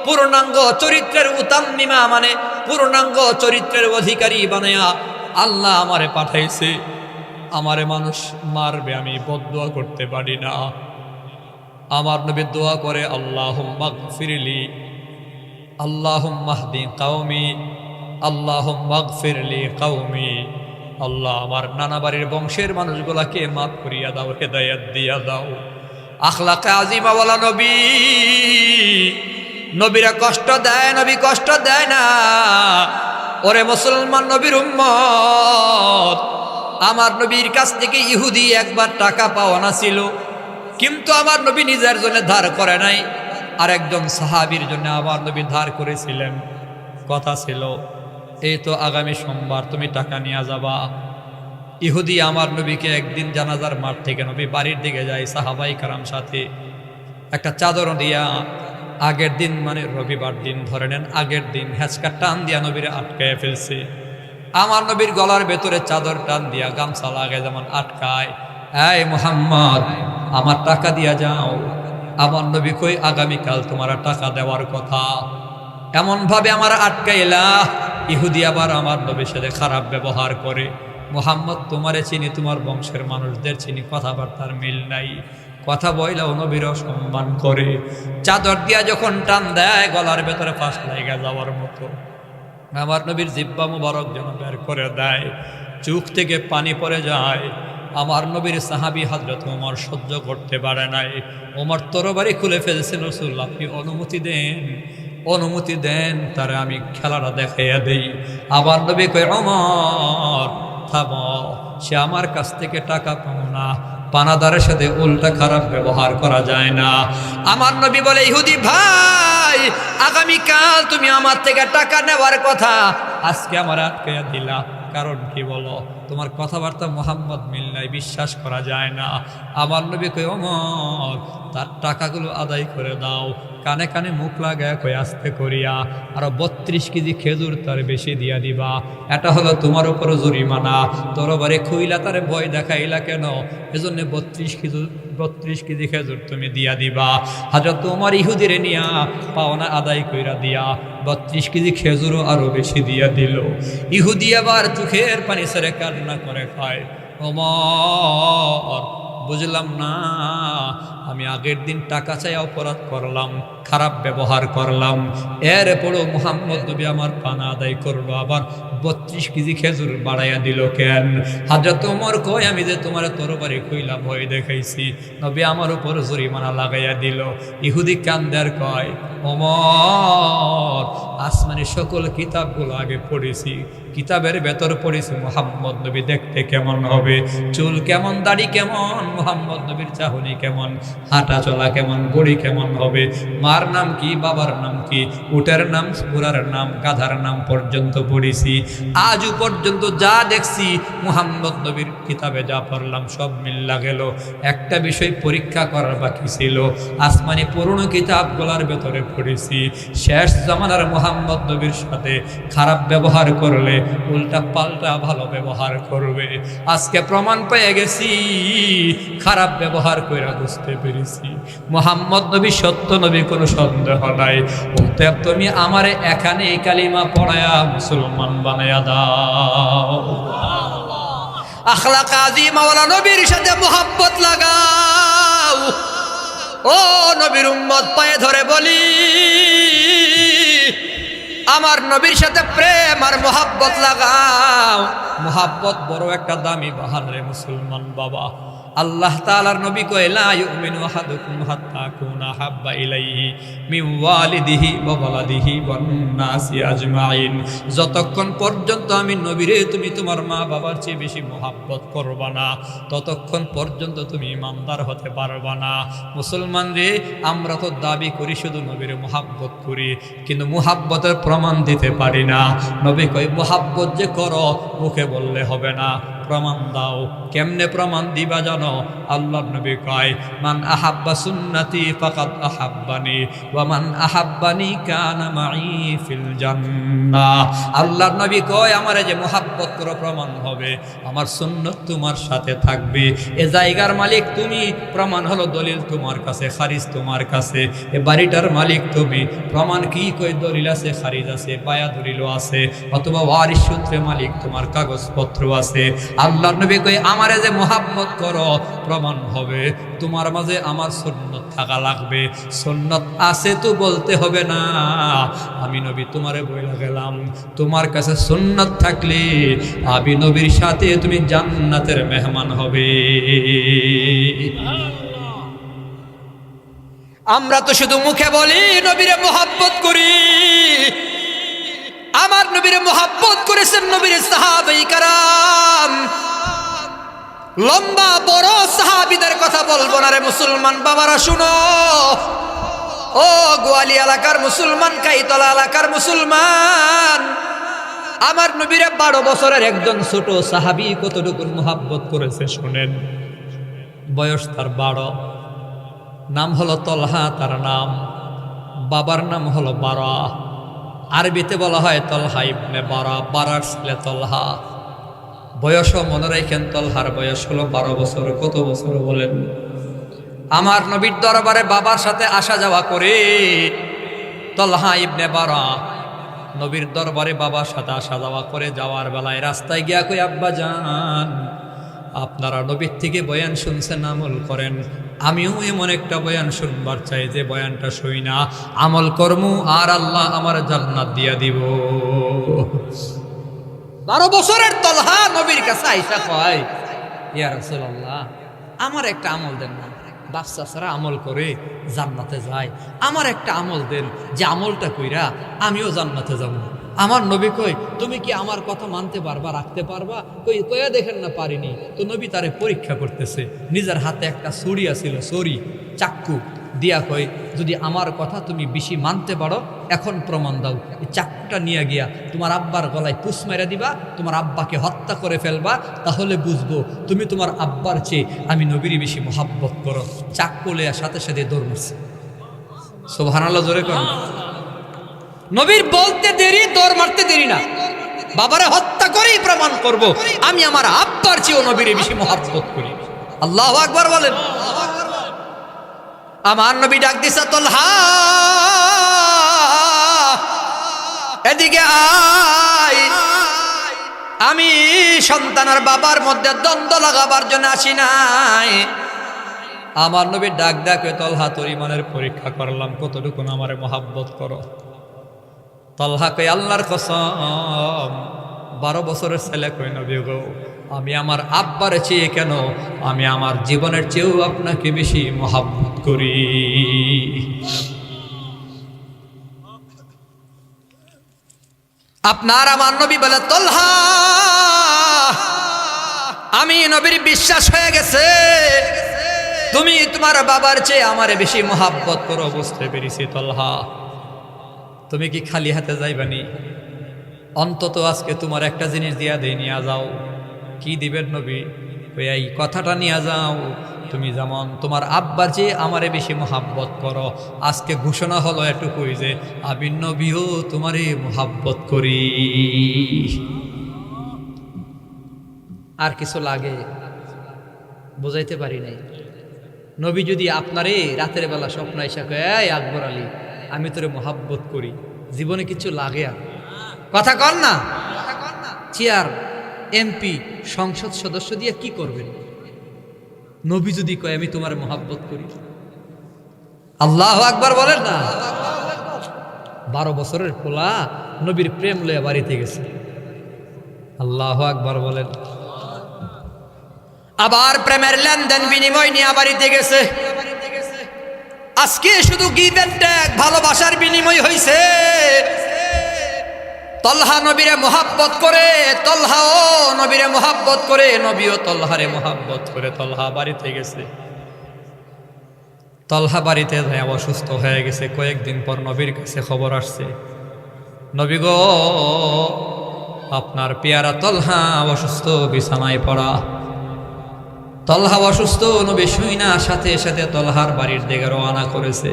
পূর্ণাঙ্গ চরিত্রের উতাম্মিমা মানে পূর্ণাঙ্গ চরিত্রের অধিকারী বানায়া আল্লাহ আমারে পাঠাইছে। আমারে মানুষ মারবে, আমি বদদুয়া করতে পারি না। আমার নবী দোয়া করে, আল্লাহুম্মা গফিরলি, আল্লাহুম্মা হদি কওমি, আল্লাহুম্মা গফিরলি কওমি, আল্লাহ আমার নানা বাড়ির বংশের মানুষগুলাকে মাফ করিয়া দাও, হেদায়েত দিয়া দাও। আখলাকে আজিমা ওয়ালা নবী, নবীরা কষ্ট দেয়, নবী কষ্ট দেয় না। ওরে মুসলমান নবীর উম্মত, আমার নবীর কাছ থেকে ইহুদি একবার টাকা পাওনা ছিল, কিন্তু আমার নবী নিজের জন্য ধার করে নাই, আর একজন সাহাবীর জন্য আমার নবী ধার করেছিলেন। কথা ছিল, এই তো আগামী সোমবার তুমি টাকা নিয়ে যাবা। ইহুদি আমার নবীকে একদিন জানাজার মাঠ থেকে নবী বাড়ির দিকে যায় সাহাবাই কারাম সাথে, একটা চাদর দিয়া আগের দিন মানে রবিবার দিন ধরে নেন, আগের দিন হ্যাঁচকা টান দিয়া নবীর আটকায় ফেলছে। আমার নবীর গলার ভেতরে চাদর টান দিয়া গামছা লাগে যেমন আটকায়, এই মুহাম্মদ আমার টাকা দিয়া যাও। আমার নবী কই, আগামীকাল তোমার টাকা দেওয়ার কথা, এমন ভাবে আমার আটকাইলা। ইহুদি আবার আমার নবীর সাথে খারাপ ব্যবহার করে, মুহাম্মদ তোমারে চিনি, তোমার বংশের মানুষদের চিনি, কথাবার্তার মিল নাই, কথা বইলাও নবীরও সম্মান করে। চাদর দিয়া যখন টান দেয় গলার ভেতরে ফাঁস লাগা যাওয়ার মতো, আমার নবীর জিব্বা মুবারক যেন বের করে দেয়, চোখ থেকে পানি পড়ে যায়। আমার নবীর সাহাবী হযরত ওমর সহ্য করতে পারে নাই, ওমর তরবারি খুলে ফেলছেন, রাসূলুল্লাহ আপনি অনুমতি দেন, অনুমতি দেন, তারে আমি খেলাটা দেখাইয়া দেই। আমার নবী কয়, ওমর থামো, সে আমার কাছ থেকে টাকা পাও না, পানাদারের সাথে উল্টা খারাপ ব্যবহার করা যায় না। আমার নবী বলে, ইহুদি ভাই আগামীকাল তুমি আমার থেকে টাকা নেওয়ার কথা, আজকে আমার আটকাইয়া দিলা, কারণ কি বলো? তোমার কথাবার্তা মুহাম্মদ মিল নাই, বিশ্বাস করা যায় না। আমার নবী কই, ওমর তার টাকাগুলো আদায় করে দাও। কানে কানে মুখ লাগায় কই, আস্তে করিয়া আরো 32 কেজি খেজুর তার বেশি দিয়া দিবা, এটা হলো তোমার উপর জরিমানা। তরবারে খুইলা তারে ভয় দেখাইলা কেন? এজন্য 32 কেজি খেজুর তুমি দিয়া দিবা। হযরত ওমর ইহুদিরে নিয়া পাওনা আদায় কইরা দিয়া 32 কেজি খেজুরও আরো বেশি দিয়া দিল। ইহুদি আবার চোখের পানি ছেড়ে কান্না করে খায়, ওমর বুঝলাম না, আমি আগের দিন টাকা চাই অপরাধ করলাম, খারাপ ব্যবহার করলাম, এরপরও মুহাম্মদ নবী আমার পানা আদায় করলো, আবার 32 কেজি খেজুর বাড়াইয়া দিল কেন? হযরত ওমর কয়, আমি যে তোমার তরবারি কইলা ভয় দেখাইছি, নবী আমার উপর জরিমানা লাগাইয়া দিল। ইহুদি কান্দার কয়, ওমর আসমানি সকল কিতাবগুলো আগে পড়েছি, কিতাবের ভেতর পড়েছি মুহাম্মদ নবী দেখতে কেমন হবে, চুল কেমন, দাড়ি কেমন, মুহাম্মদ নবীর চাহনি কেমন, হাঁটা চলা কেমন, গড়ি কেমন হবে, মার নাম কি, বাবার নাম কি, উটের নাম, ঘোড়ার নাম, গাধার নাম পর্যন্ত পড়েছি। আজও পর্যন্ত যা দেখছি মুহাম্মদ নবীর কিতাবে যা পড়লাম সব মিল্লা গেল। একটা বিষয় পরীক্ষা করার বাকি ছিল, আসমানি পুরনো কিতাবগুলোর ভেতরে পড়েছি শেষ জামানার মুহাম্মদ নবীর সাথে খারাপ ব্যবহার করলে উল্টা পাল্টা ভালো ব্যবহার করবে। আজকে প্রমাণ পেয়ে গেছি, খারাপ ব্যবহার কইরা বুঝতে পেরেছি মুহাম্মদ নবী সত্য নবী, কোনো সন্দেহ নাই। অতএব তুমি আমারে এখানে এই কালিমা পড়ায়া মুসলমান বানায়া দাও। আখলাক আজিমা ওয়ালা নবীর সাথে মুহাব্বত লাগাও। ও নবীর উম্মত, পায়ে ধরে বলি, আমার নবীর সাথে প্রেম আর মোহাব্বত লাগাও। মোহাব্বত বড় একটা দামি বাহান রে মুসলমান বাবা। আল্লাহ তাআলার নবী কয়, লা ইউমিনু আহাদুকুম হাত্তা কুনা হাব্বা ইলাইহি মিন ওয়ালিদিহি ওয়া ওয়ালাদিহি ওয়ান নাসি আজমাইন। যতক্ষণ পর্যন্ত আমি নবীরে তুমি তোমার মা বাবার চেয়ে বেশি মোহাব্বত করবা না, ততক্ষণ পর্যন্ত তুমি ইমানদার হতে পারবা না। মুসলমান রে, আমরা তো দাবি করি শুধু নবীরে মোহাব্বত করি, কিন্তু মোহাব্বতের প্রমাণ দিতে পারি না। নবী কয়, মোহাব্বত যে করো মুখে বললে হবে না, প্রমাণ দাও। কেমনে প্রমাণ দিবা জানো? আল্লাহর নবী কয়, মান আহাব্বা সুন্নতি ফাকাদ আহাব্বানি ওয়া মান আহাব্বানি কানা মাই ফিল জান্নাহ। আল্লাহর নবী কয়, আমারে যে মোহাব্বত করো প্রমাণ হবে আমার সুন্নত তোমার সাথে থাকবে। এ জায়গার মালিক তুমি, প্রমাণ হলো দলিল তোমার কাছে, খারিজ তোমার কাছে। এ বাড়িটার মালিক তুমি, প্রমাণ কি? কই দলিল আছে, খারিজ আছে, বায়া দলিলও আছে, অথবা ওয়ারিশ সূত্রে মালিক তোমার কাগজপত্র আছে। আল্লাহর নবী কই, আমারে যে মোহাব্বত করো প্রমাণ হবে তোমার মাঝে আমার সুন্নত থাকা লাগবে। সুন্নত আছে তো বলতে হবে না, আমি নবী তোমারে বইলা গেলাম, তোমার কাছে সুন্নত থাকলে আমি নবীর সাথে তুমি জান্নাতের মেহমান হবে। আমরা তো শুধু মুখে বলি নবীরে মোহাব্বত করি। আমার নবীরে মোহাব্বত করেছেন নবীর সাহাবায়ে কেরাম। লম্বা বড় সাহাবীদের কথা বলবো না রে মুসলমান বাবারা, শুনো। ও গোয়ালি এলাকার মুসলমান, কাইতলা এলাকার মুসলমান, আমার নবীরে 12 বছরের একজন ছোট সাহাবী কতটুকু মোহাব্বত করেছে শুনেন। বয়স তার 12, নাম হলো তলহা, তার নাম, বাবার নাম হলো বারা। আরবিতে বলা হয় তলহা ইবনে বারা, বারার ছেলে তলহা। বয়সও মনে রাখেন, তলহার বয়স হলো 12 বছর। কত বছর বলেন? আমার নবীর দরবারে বাবার সাথে আসা যাওয়া করে তলহা ইবনে বারা নবীর দরবারে বাবার সাথে আসা যাওয়া করে। যাওয়ার বেলায় রাস্তায় গিয়া কই, আব্বা জান, আপনারা নবীর থেকে বয়ান শুনছেন, আমল করেন। আমিও এমন একটা বয়ান শুনবার চাই যে বয়ানটা শুই না, আমল করমু, আর আল্লাহ আমার জান্নাত দিয়া দিব। 12 বছরের তলহা নবীর কাছে আইসা কয়, ইয়া রাসূলুল্লাহ, আমার একটা আমল দেন না, বাচ্চা ছাড়া আমল করে জান্নাতে যায়, আমার একটা আমল দেন যে আমলটা কইরা আমিও জান্নাতে যাব। আমার নবী কই, তুমি কি আমার কথা মানতে পারবা, রাখতে পারবা? কইয়া দেখেন না, পারিনি। তো নবী তারে পরীক্ষা করতেছে। নিজের হাতে একটা ছুরি আছিল, ছুরি, চাক্কু দিয়া কই, যদি আমার কথা তুমি বেশি মানতে পারো এখন প্রমাণ দাও। এই চাক্কুটা নিয়ে গিয়া তোমার আব্বার গলায় পুষ মেরে দিবা, তোমার আব্বাকে হত্যা করে ফেলবা, তাহলে বুঝবো তুমি তোমার আব্বার চেয়ে আমি নবীর বেশি মোহাব্বত করো। চাক্কু লইয়া সাথে সাথে দৌড় মারছে। সুবহানাল্লাহ, জোরে করুন। নবীর বলতে দেরি, দৌড় মারতে দেরি না। বাবারে হত্যা করেই প্রমাণ করব আমি আমার আব্বার চেয়েও নবীর বেশি মোহাব্বত করি। আল্লাহু আকবার বলেন। আমার নবী ডাক দিছে, তলহা এদিকে আয়। আমি সন্তান আর বাবার মধ্যে দ্বন্দ্ব লাগাবার জন্য আসি নাই, আমার নবী ডাক ডাকে তলহা তোর ইমানের পরীক্ষা করলাম কতটুকু আমারে মহাব্বত করো। তলহা কই আল্লাহর কসম 12 বছরের ছেলে কই নবী গো আমি আমার আব্বার চেয়ে কেন আমি আমার জীবনের চেয়েও আপনাকে বেশি মহাব্বত করি। আপনার আমার নবী বলে তলহা আমি নবীর বিশ্বাস হয়ে গেছে তুমি তোমার বাবার চেয়ে আমারে বেশি মহাব্বত করো। বুঝতে পেরেছি তলহা তুমি কি খালি হাতে যাইবানি? অন্তত আজকে তোমার একটা জিনিস দিয়া দেই, নিয়ে যাও। কি দিবেন নবী? এই কথাটা নিয়ে যাও তুমি যেমন তোমার আব্বার চেয়ে আমারে বেশি মহাব্বত করো। আজকে ঘোষণা হলো এটুকুই যে আমি নবীও তোমারে মহাব্বত করি। আর কিছু লাগে? বুঝাইতে পারি নাই। নবী যদি আপনারে রাতের বেলা স্বপ্ন এসে কয় এই আকবর আলী আমি তোরে মহাব্বত করি, জীবনে কিছু লাগে? আর কথা কন না। চেয়ার এমপি সংসদ সদস্য দিয়ে কি করবেন? নবী যদি কয় আমি তোমার মহাব্বত করি, আল্লাহু আকবার বলেন না। 12 বছরের পোলা নবীর প্রেম লয়ে বাড়িতে গেছে, আল্লাহু আকবার বলেন। আবার প্রেমের লেনদেন বিনিময় নিয়ে বাড়িতে গেছে। আজকে শুধু গিভ এন্ড টেক ভালোবাসার বিনিময় হইছে। তলহা নবীরে মহাব্বত করে, তলহাও নবীরে মহাব্বত করে, নবীও তলহারে মহাব্বত করে। তলহা বাড়িতে গেছে। তলহা বাড়িতে যায় অসুস্থ হয়ে গেছে। কয়েকদিন পর নবীর কাছে খবর আসছে, নবী গো আপনার পেয়ারা তলহা অসুস্থ, বিছানায় পড়া। তলহা অসুস্থ, নবী শুইনা সাথে সাথে তলহার বাড়ির দিকে রওনা করেছে।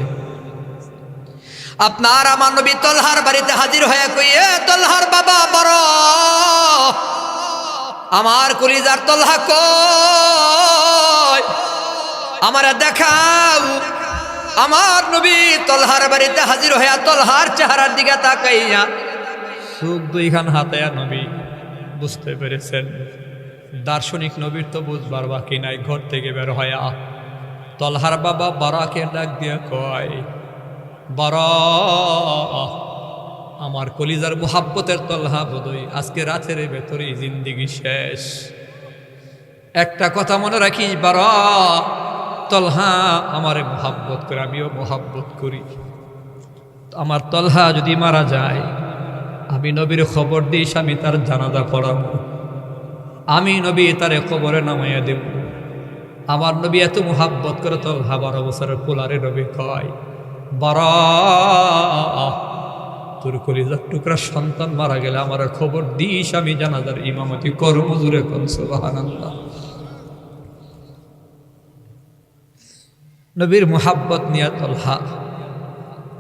আপনার আমার নবী তলহার বাড়িতে হাজির হয়ে কইয়ে তলহার বাবা বড় আমার কলিজার তলহা কই আমারে দেখাও। আমার নবী তলহার বাড়িতে হাজির হয়ে তলহার চেহারার দিকে তাকাইয়া চোখ দুইখান হাতায়া নবী বুঝতে পেরেছেন দার্শনিক নবীর তো বুঝবার বাকি নাই। ঘর থেকে বের হয়া তলহার বাবা বারাকে ডাক দিয়ে কয় বড় আমার কলিজার মুহাব্বতের তলহা বোধই আজকে রাতের ভেতরেই জিন্দিগি শেষ। একটা কথা মনে রাখিস বড়, তলহা আমারে মুহাব্বত করে, আমিও মুহাব্বত করি। আমার তলহা যদি মারা যায় আমি নবীর খবর দিস, আমি তার জানাজা পড়াবো, আমি নবী তারে কবরে নামাইয়া দেব। আমার নবী এত মুহাব্বত করে তলহা 12 বছরের পোলারে নবী কয় বড় তোর কলিজার টুকরা সন্তান মারা গেলে আমার খবর দিস, আমি জানাজার ইমামতি করব। জুরে কোন সুবহানাল্লাহ। নবীর মুহাব্বত নিয়ে তলহা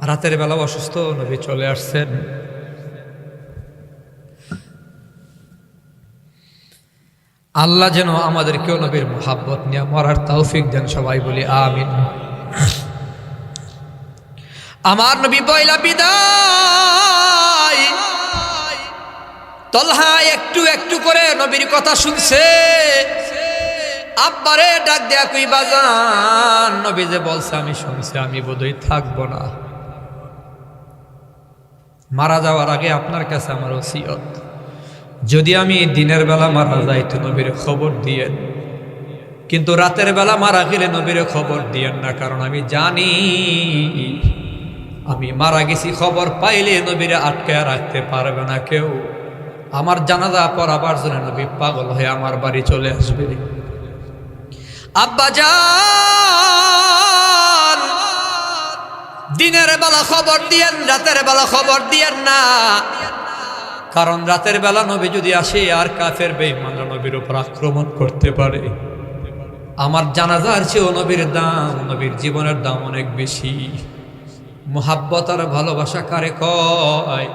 রাতের বেলা অসুস্থ, নবী চলে আসছেন। আল্লাহ যেন আমাদেরকেও নবীর মুহাব্বত নিয়ে মরার তৌফিক দেন, সবাই বলি আমিন। আমার নবী বইলা বিদায়। তলহা একটু একটু করে নবীর কথা শুনছে। আব্বারে ডাক দেয়া কই বাজান নবী যে বলছে আমি শুনছি, আমি বোধহয় থাকবো না। মারা যাওয়ার আগে আপনার কাছে আমার ওসিয়ত, যদি আমি দিনের বেলা মারা যাই তো নবীর খবর দিয়েন, কিন্তু রাতের বেলা মারা গেলে নবীর খবর দিয়েন না। কারণ আমি জানি আমি মারা গেছি খবর পাইলে নবীরে আটকায় রাখতে পারবে না কেউ। আমার জানাজা পড়াবার জন্য নবী পাগল হয়ে আমার বাড়ি চলে আসবে। আব্বা জান দিনের বেলা খবর দিয়েন, রাতের বেলা খবর দিয়েন না। কারণ রাতের বেলা নবী যদি আসে আর কাফের বেঈমানরা নবীর উপর আক্রমণ করতে পারে। আমার জানাজার চেয়েও নবীর দাম, নবীর জীবনের দাম অনেক বেশি। মুহাব্বত আর ভালোবাসা কারে কয়?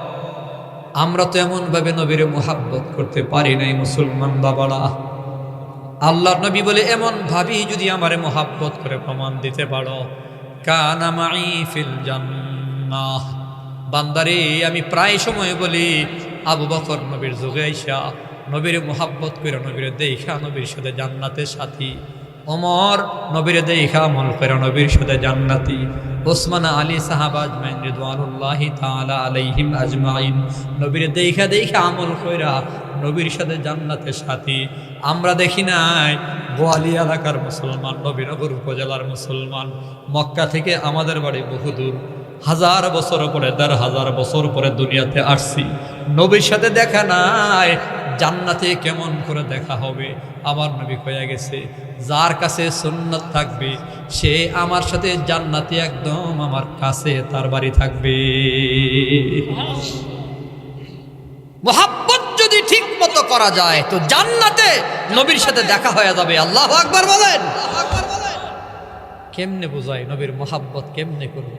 আমরা তো এমন ভাবে নবীরে মুহাব্বত করতে পারি নাই মুসলমান বাবারা। আল্লাহর নবী বলে এমন ভাবি যদি আমারে মুহাব্বত করে প্রমাণ দিতে পারো, কানা মাই ফিল জান্নাহ। বান্দারে আমি প্রায় সময় বলি আবু বকর নবীর যুগে আইসা নবীরে মুহাব্বত করে নবীরে দেখা নবীর সাথে জান্নাতের সাথী। ওমর নবীর দেখা আমল করে নবীর সাথে জান্নাতি, ওসমান আলী সাহাবা আজমাইন রিদওয়ানুল্লাহি তাআলা আলাইহিম আজমাইন নবীর দেখা আমল কইরা নবীর সাথে জান্নাতের সাথী। আমরা দেখি নাই গোয়ালি এলাকার মুসলমান, নবীনগর উপজেলার মুসলমান, মক্কা থেকে আমাদের বাড়ি বহুদূর, 1000 বছর পরে 1500 বছর পরে দুনিয়াতে আসছি, নবীর সাথে দেখা নাই। জান্নাতে কেমন করে দেখা হবে? আমার নবী কয়ে গেছে, যার কাছে সুন্নাত থাকবে সে আমার সাথে জান্নাতে একদম আমার কাছে তার বাড়ি থাকবে। মোহাব্বত যদি ঠিক মতো করা যায় তো জান্নাতে নবীর সাথে দেখা হয়ে যাবে। আল্লাহু আকবার বলেন। কেমনে বোঝায় নবীর মোহাব্বত কেমনে করবে?